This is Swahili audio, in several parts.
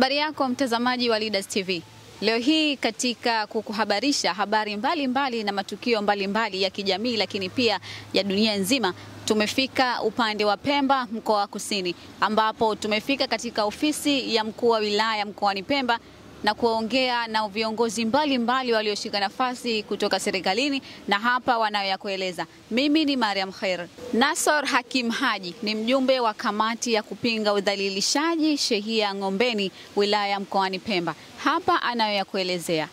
Habari yako mtazamaji wa Leaders TV. Leo hii katika kukuhabarisha habari mbalimbali na matukio mbalimbali ya kijamii lakini pia ya dunia nzima, tumefika upande wa Pemba, mkoa wa Kusini, ambapo tumefika katika ofisi ya mkuu wa wilaya mkoani Pemba na kuongea na viongozi mbalimbali walioshika nafasi kutoka serikalini, na hapa wanayoyakueleza. Mimi ni Mariam Khair. Nasor Hakim Haji ni mjumbe wa kamati ya kupinga udhalilishaji shehia Ngombeni wilaya mkoani Pemba. Hapa anayoyakuelezea.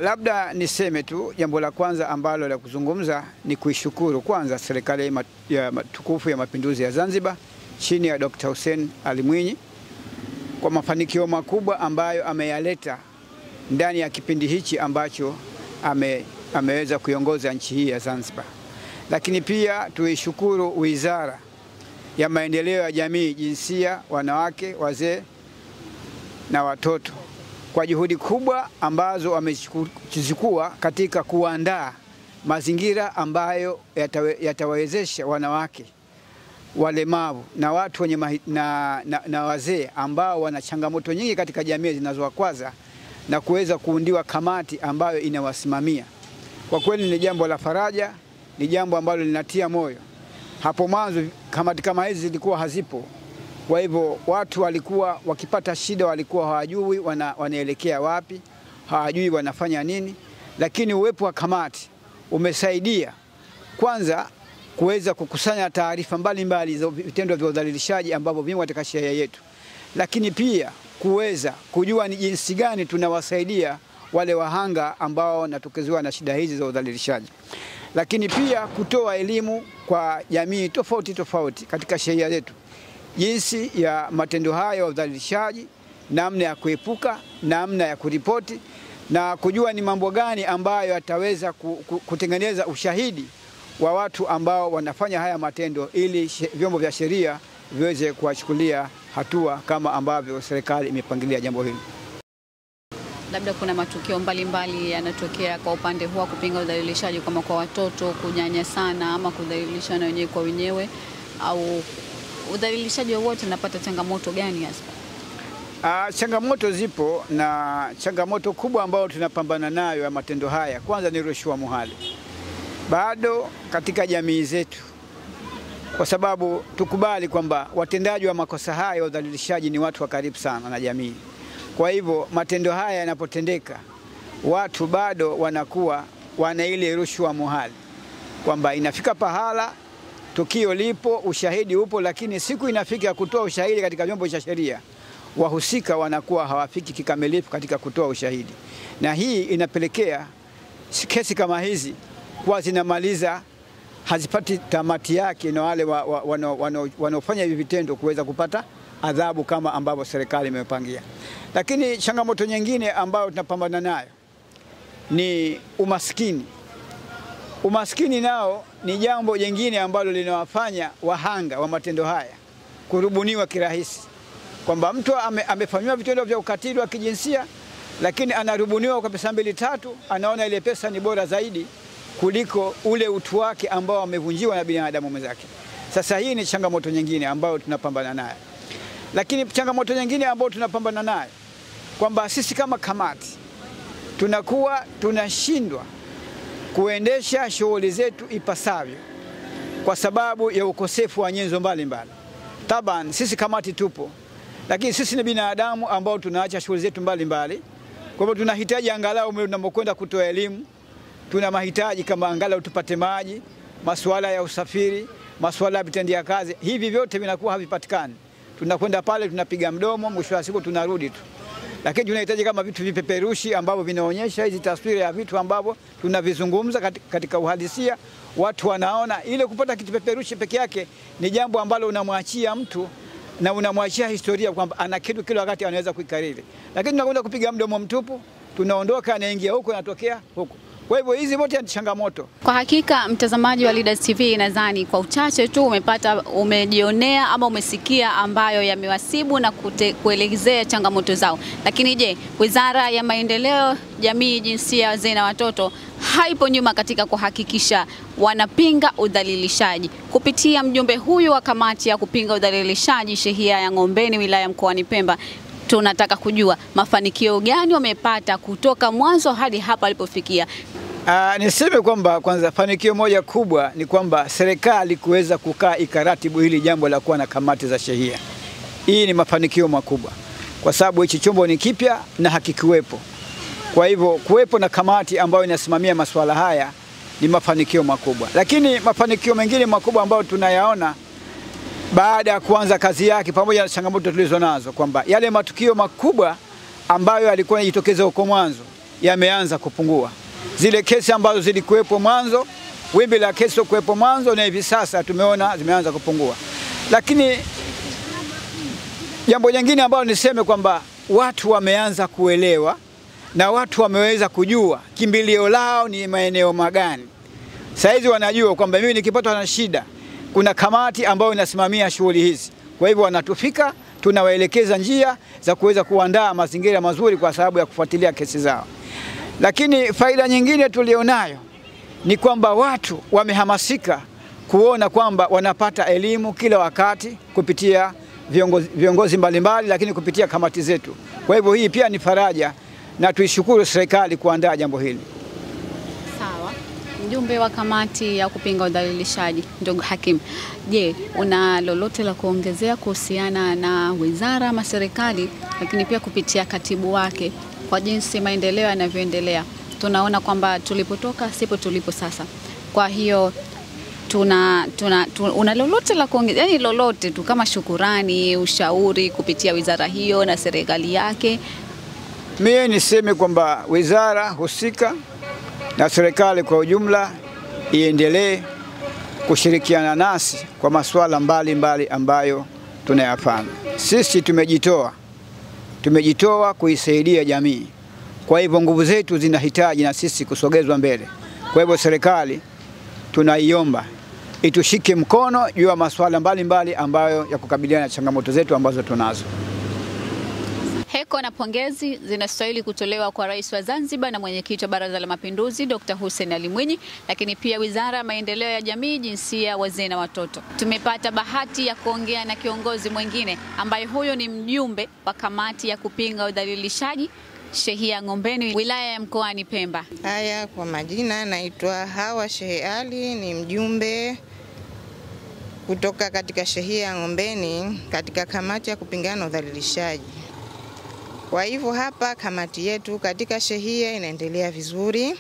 Labda niseme tu jambo la kwanza ambalo la kuzungumza ni kuishukuru kwanza serikali ya tukufu ya mapinduzi ya Zanzibar chini ya Dr. Hussein Ali Mwinyi kwa mafanikio makubwa ambayo ameyaleta ndani ya kipindi hichi ambacho ameweza kuiongoza nchi hii ya Zanzibar. Lakini pia tuishukuru Wizara ya Maendeleo ya Jamii, Jinsia, Wanawake, Wazee na Watoto kwa juhudi kubwa ambazo wamechukua katika kuandaa mazingira ambayo yatawezesha wanawake, walemavu na watu wenye na wazee ambao wana changamoto nyingi katika jamii zinazowakwaza na kuweza kuundiwa kamati ambayo inawasimamia. Kwa kweli ni jambo la faraja, ni jambo ambalo linatia moyo. Hapo mwanzo kamati kama hizi zilikuwa hazipo. Kwa hivyo watu walikuwa wakipata shida walikuwa hawajui wanaelekea wapi, hawajui wanafanya nini, lakini uwepo wa kamati umesaidia kwanza kuweza kukusanya taarifa mbalimbali za vitendo vya udhalilishaji ambavyo vimo katika sheria yetu, lakini pia kuweza kujua ni jinsi gani tunawasaidia wale wahanga ambao wanatokezewa na shida hizi za udhalilishaji, lakini pia kutoa elimu kwa jamii tofauti tofauti katika sheria yetu jinsi ya matendo haya ya udhalilishaji, namna ya kuepuka, namna ya kuripoti na kujua ni mambo gani ambayo yataweza kutengeneza ushahidi wa watu ambao wanafanya haya matendo ili vyombo vya sheria viweze kuwachukulia hatua kama ambavyo serikali imepangilia jambo hili. Labda kuna matukio mbalimbali yanatokea kwa upande huo kupinga udhalilishaji, kama kwa watoto kunyanya sana ama kudhalilishana wenyewe kwa wenyewe, au udhalilishaji wowote unapata changamoto gani hasa? Changamoto zipo, na changamoto kubwa ambayo tunapambana nayo ya matendo haya kwanza ni rushwa muhali. Bado katika jamii zetu, kwa sababu tukubali kwamba watendaji wa makosa haya ya udhalilishaji ni watu wa karibu sana na jamii. Kwa hivyo matendo haya yanapotendeka, watu bado wanakuwa wana ile rushwa muhali, kwamba inafika pahala tukio lipo, ushahidi upo, lakini siku inafika kutoa ushahidi katika vyombo vya sheria, wahusika wanakuwa hawafiki kikamilifu katika kutoa ushahidi, na hii inapelekea kesi kama hizi kwa zinamaliza hazipati tamati yake, na wale wanaofanya hivi vitendo kuweza kupata adhabu kama ambavyo serikali imepangia. Lakini changamoto nyingine ambayo tunapambana nayo ni umaskini. Umaskini nao ni jambo jingine ambalo linawafanya wahanga wa matendo haya kurubuniwa kirahisi, kwamba mtu amefanywa vitendo vya ukatili wa kijinsia, lakini anarubuniwa kwa pesa 2-3, anaona ile pesa ni bora zaidi kuliko ule utu wake ambao amevunjiwa na binadamu mwenzake. Sasa hii ni changamoto nyingine ambayo tunapambana nayo. Lakini changamoto nyingine ambayo tunapambana nayo kwamba sisi kama kamati tunakuwa tunashindwa kuendesha shughuli zetu ipasavyo kwa sababu ya ukosefu wa nyenzo mbalimbali. Taban sisi kamati tupo, lakini sisi ni binadamu ambao tunaacha shughuli zetu mbalimbali. Kwa hivyo tunahitaji angalau tunapokwenda kutoa elimu, tuna mahitaji kama angalau tupate maji, masuala ya usafiri, masuala ya vitendea kazi. Hivi vyote vinakuwa havipatikani. Tunakwenda pale tunapiga mdomo, mwisho wa siku tunarudi tu. Lakini tunahitaji kama vitu vipeperushi ambavyo vinaonyesha hizi taswira ya vitu ambavyo tunavizungumza katika uhalisia, watu wanaona. Ile kupata kitu peperushi peke yake ni jambo ambalo unamwachia mtu na unamwachia historia kwamba ana kitu kile wakati anaweza kuikariri. Lakini tunakwenda kupiga mdomo mtupu, tunaondoka, anaingia huko anatokea huko. Kwa hivyo hizi wote ni changamoto. Kwa hakika mtazamaji wa Leaders TV, nadhani kwa uchache tu umejionea ama umesikia ambayo yamewasibu na kuelezea changamoto zao. Lakini je, Wizara ya Maendeleo Jamii, Jinsia, Wazee na Watoto haipo nyuma katika kuhakikisha wanapinga udhalilishaji? Kupitia mjumbe huyu wa kamati ya kupinga udhalilishaji shehia ya Ngombeni wilaya mkoani Pemba, tunataka kujua mafanikio gani wamepata kutoka mwanzo hadi hapa alipofikia. Niseme kwamba kwanza fanikio moja kubwa ni kwamba serikali kuweza kukaa ikaratibu hili jambo la kuwa na kamati za shehia. Hii ni mafanikio makubwa kwa sababu hichi chombo ni kipya na hakikuwepo. Kwa hivyo kuwepo na kamati ambayo inasimamia masuala haya ni mafanikio makubwa. Lakini mafanikio mengine makubwa ambayo tunayaona baada ya kuanza kazi yake, pamoja na changamoto tulizo nazo, kwamba yale matukio makubwa ambayo yalikuwa yanajitokeza huko mwanzo yameanza kupungua. Zile kesi ambazo zilikuwepo mwanzo, wimbi la kesi kuwepo mwanzo, na hivi sasa tumeona zimeanza kupungua. Lakini jambo jingine ambalo niseme kwamba watu wameanza kuelewa na watu wameweza kujua kimbilio lao ni maeneo magani. Saizi wanajua kwamba mimi nikipatwa na shida kuna kamati ambayo inasimamia shughuli hizi. Kwa hivyo wanatufika, tunawaelekeza njia za kuweza kuandaa mazingira mazuri kwa sababu ya kufuatilia kesi zao. Lakini faida nyingine tulionayo ni kwamba watu wamehamasika kuona kwamba wanapata elimu kila wakati kupitia viongozi mbalimbali, lakini kupitia kamati zetu. Kwa hivyo hii pia ni faraja na tuishukuru serikali kuandaa jambo hili. Sawa. Mjumbe wa kamati ya kupinga udhalilishaji, ndugu Hakim, je, una lolote la kuongezea kuhusiana na wizara ama serikali, lakini pia kupitia katibu wake kwa jinsi maendeleo yanavyoendelea? Tunaona kwamba tulipotoka sipo tulipo sasa. Kwa hiyo una lolote la kuongezea, yani lolote tu kama shukurani, ushauri kupitia wizara hiyo na serikali yake? Mimi niseme kwamba wizara husika na serikali kwa ujumla iendelee kushirikiana nasi kwa masuala mbalimbali ambayo tunayafanya. Sisi tumejitoa kuisaidia jamii. Kwa hivyo nguvu zetu zinahitaji na sisi kusogezwa mbele. Kwa hivyo serikali tunaiomba itushike mkono juu ya masuala mbalimbali ambayo ya kukabiliana na changamoto zetu ambazo tunazo. Heko na pongezi zinastahili kutolewa kwa Rais wa Zanzibar na Mwenyekiti wa Baraza la Mapinduzi Dr. Hussein Ali Mwinyi, lakini pia Wizara ya Maendeleo ya Jamii, Jinsia, Wazee na Watoto. Tumepata bahati ya kuongea na kiongozi mwingine ambaye huyo ni mjumbe wa kamati ya kupinga udhalilishaji shehia Ng'ombeni, wilaya ya Mkoani Pemba. Haya, kwa majina naitwa Hawa Shehe Ali, ni mjumbe kutoka katika shehia Ng'ombeni katika kamati ya kupingana udhalilishaji. Kwa hivyo hapa kamati yetu katika shehia inaendelea vizuri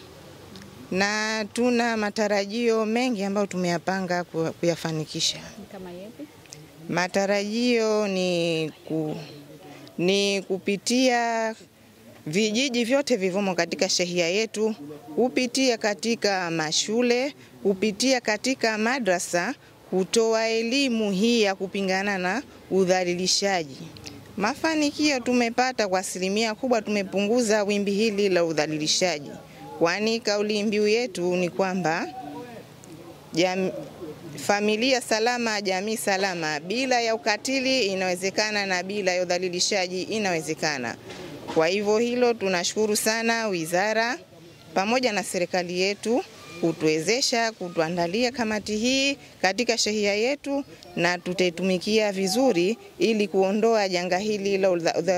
na tuna matarajio mengi ambayo tumeyapanga kuyafanikisha. Kama yepi? Matarajio ni kupitia vijiji vyote vivomo katika shehia yetu, kupitia katika mashule, kupitia katika madrasa, kutoa elimu hii ya kupingana na udhalilishaji. Mafanikio tumepata kwa asilimia kubwa, tumepunguza wimbi hili la udhalilishaji. Kwani kauli mbiu yetu ni kwamba familia salama, jamii salama. Bila ya ukatili inawezekana na bila ya udhalilishaji inawezekana. Kwa hivyo hilo tunashukuru sana wizara pamoja na serikali yetu kutuwezesha kutuandalia kamati hii katika shehia yetu, na tutatumikia vizuri ili kuondoa janga hili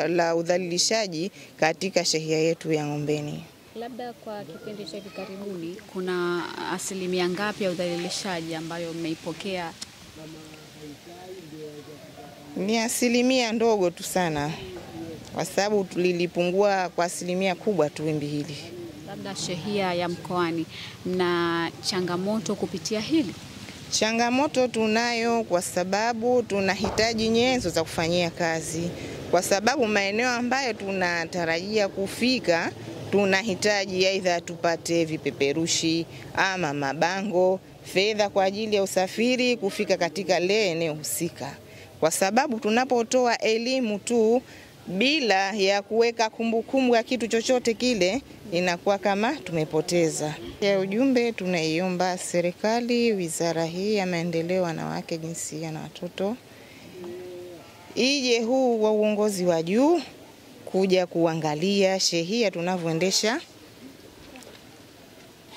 la udhalilishaji katika shehia yetu ya Ng'ombeni. Labda kwa kipindi cha hivi karibuni kuna asilimia ngapi ya udhalilishaji ambayo mmeipokea? Ni asilimia ndogo tu sana, kwa sababu tulilipungua kwa asilimia kubwa tu wimbi hili. Labda shehia ya Mkoani na changamoto kupitia hili? Changamoto tunayo kwa sababu tunahitaji nyenzo za kufanyia kazi, kwa sababu maeneo ambayo tunatarajia kufika tunahitaji aidha tupate vipeperushi ama mabango, fedha kwa ajili ya usafiri kufika katika ile eneo husika. Kwa sababu tunapotoa elimu tu bila ya kuweka kumbukumbu ya kitu chochote kile, inakuwa kama tumepoteza. Ya ujumbe, tunaiomba serikali, wizara hii ya maendeleo wanawake, jinsia na watoto, ije huu wa uongozi wa juu kuja kuangalia shehia tunavyoendesha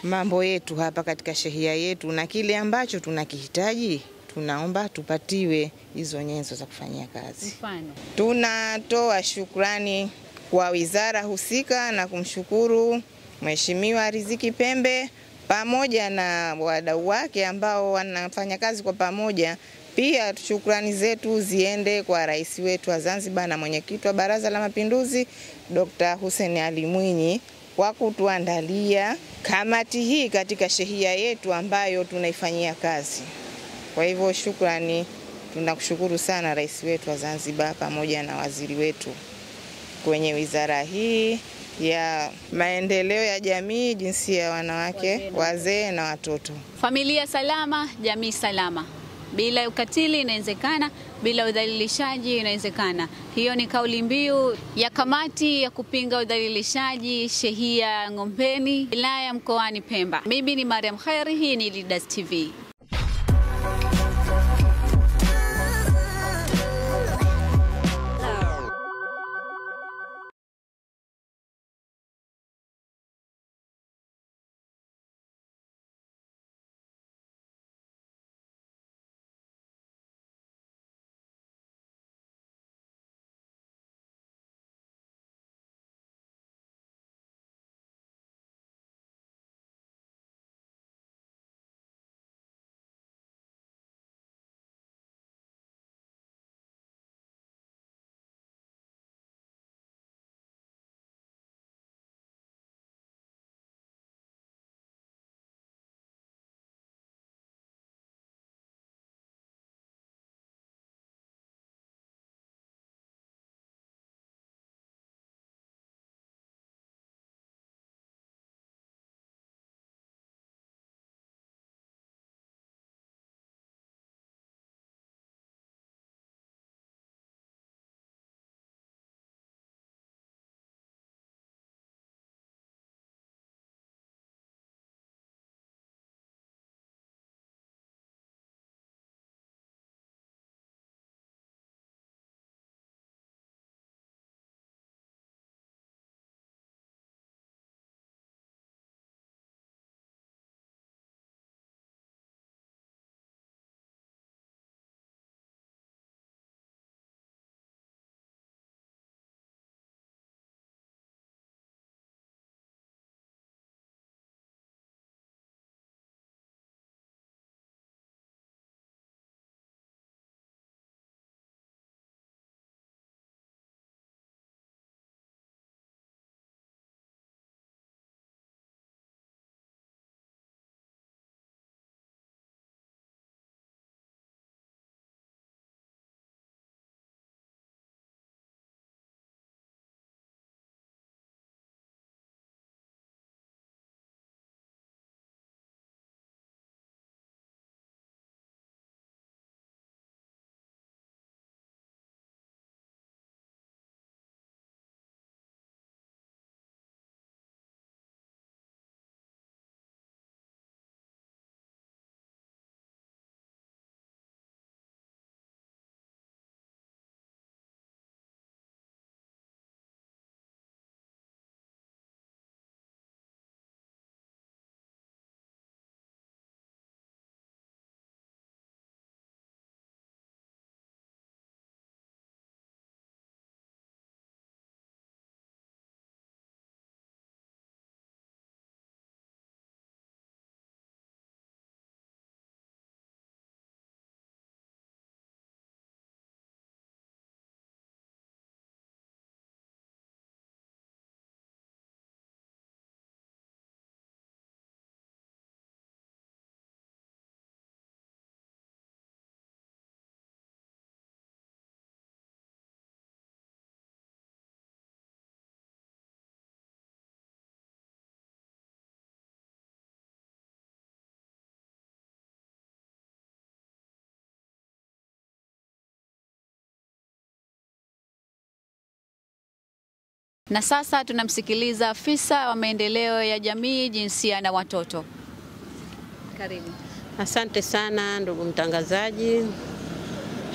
mambo yetu hapa katika shehia yetu, na kile ambacho tunakihitaji tunaomba tupatiwe hizo nyenzo za kufanyia kazi. Mfano, tunatoa shukrani kwa wizara husika na kumshukuru Mheshimiwa Riziki Pembe pamoja na wadau wake ambao wanafanya kazi kwa pamoja. Pia shukrani zetu ziende kwa rais wetu wa Zanzibar na mwenyekiti wa Baraza la Mapinduzi Dr. Hussein Ali Mwinyi kwa kutuandalia kamati hii katika shehia yetu ambayo tunaifanyia kazi. Kwa hivyo shukrani, tunakushukuru sana rais wetu wa Zanzibar pamoja na waziri wetu kwenye wizara hii ya maendeleo ya jamii, jinsia ya wanawake, wazee na watoto. Familia salama, jamii salama. Bila ukatili inawezekana, bila udhalilishaji inawezekana. Hiyo ni kauli mbiu ya kamati ya kupinga udhalilishaji shehia Ng'ombeni, wilaya mkoani Pemba. Mimi ni Mariam Khairi, hii ni Leaders TV. Na sasa tunamsikiliza afisa wa maendeleo ya jamii, jinsia na watoto. Karibu. Asante sana ndugu mtangazaji.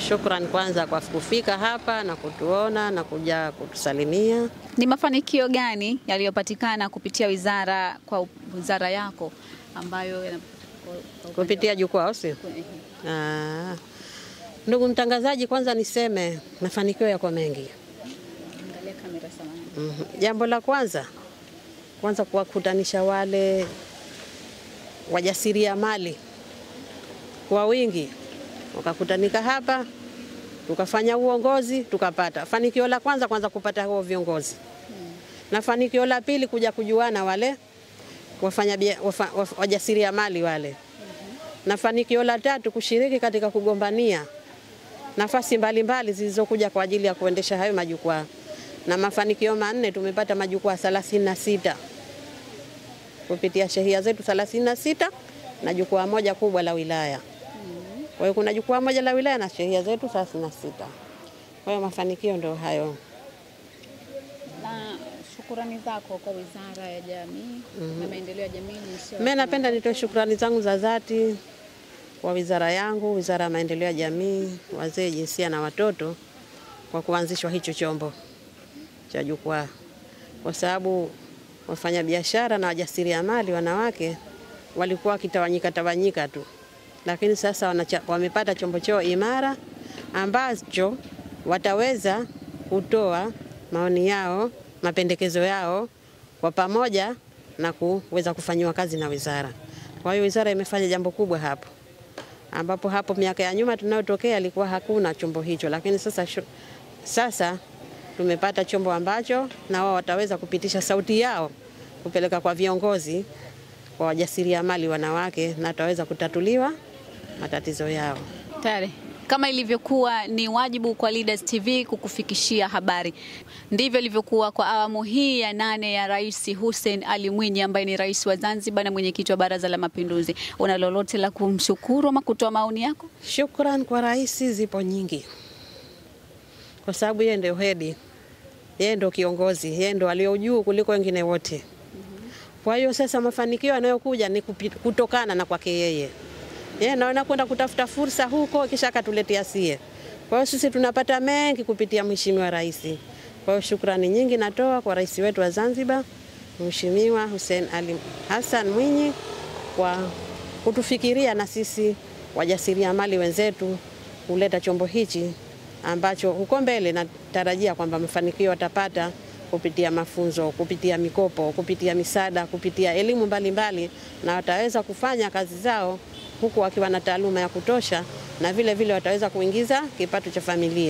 Shukrani kwanza kwa kufika hapa na kutuona na kuja kutusalimia. Ni mafanikio gani yaliyopatikana kupitia wizara yako ambayo kupitia jukwaa sio? Ndugu mtangazaji, kwanza niseme mafanikio yako mengi. Angalia kamera samani. Jambo la kwanza kuwakutanisha wale wajasiriamali kwa wingi, wakakutanika hapa, tukafanya uongozi, tukapata. Fanikio la kwanza kupata huo viongozi. Na fanikio la pili kuja kujuana wale wajasiriamali wale. Na fanikio la tatu kushiriki katika kugombania nafasi mbalimbali zilizokuja kwa ajili ya kuendesha hayo majukwaa. Na mafanikio manne, tumepata majukwaa 36 kupitia shehia zetu 36 na jukwaa moja kubwa la wilaya. Kwa hiyo kuna jukwaa moja la wilaya na shehia zetu 36. Kwa hiyo mafanikio ndio hayo. Na shukrani zako kwa Wizara ya Jamii na Maendeleo ya Jamii. Mimi napenda nitoe shukrani zangu za dhati kwa wizara yangu, Wizara ya Maendeleo ya Jamii, Wazee, Jinsia na Watoto, kwa kuanzishwa hicho chombo cha jukwaa. Kwa sababu wafanyabiashara na wajasiriamali wanawake walikuwa kitawanyika tu. Lakini sasa wamepata chombo chao imara ambacho wataweza kutoa maoni yao, mapendekezo yao kwa pamoja na kuweza kufanywa kazi na wizara. Kwa hiyo wizara imefanya jambo kubwa hapo. Ambapo hapo miaka ya nyuma tunayotokea alikuwa hakuna chombo hicho, lakini sasa tumepata chombo ambacho na wao wataweza kupitisha sauti yao kupeleka kwa viongozi, kwa wajasiriamali wanawake, na wataweza kutatuliwa matatizo yao. Tayari kama ilivyokuwa ni wajibu kwa Leaders TV kukufikishia habari, ndivyo ilivyokuwa kwa awamu hii ya 8 ya Rais Hussein Ali Mwinyi, ambaye ni rais wa Zanzibar na mwenyekiti wa Baraza la Mapinduzi. Una lolote la kumshukuru ama kutoa maoni yako? Shukrani kwa rais zipo nyingi, kwa sababu yeye ndio head, yeye ndio kiongozi, yeye ndio aliye juu kuliko wengine wote. Kwa hiyo sasa mafanikio yanayokuja ni kutokana na kwake yeye. Yeye naona kwenda kutafuta fursa huko kisha akatuletea sie. Kwa hiyo sisi tunapata mengi kupitia Mheshimiwa Rais. Kwa hiyo shukrani nyingi natoa kwa rais wetu wa Zanzibar, Mheshimiwa Hussein Ali Hassan Mwinyi, kwa kutufikiria na sisi wajasiriamali wenzetu kuleta chombo hichi ambacho huko mbele natarajia kwamba mafanikio watapata kupitia mafunzo, kupitia mikopo, kupitia misaada, kupitia elimu mbalimbali, na wataweza kufanya kazi zao huku wakiwa na taaluma ya kutosha, na vile vile wataweza kuingiza kipato cha familia.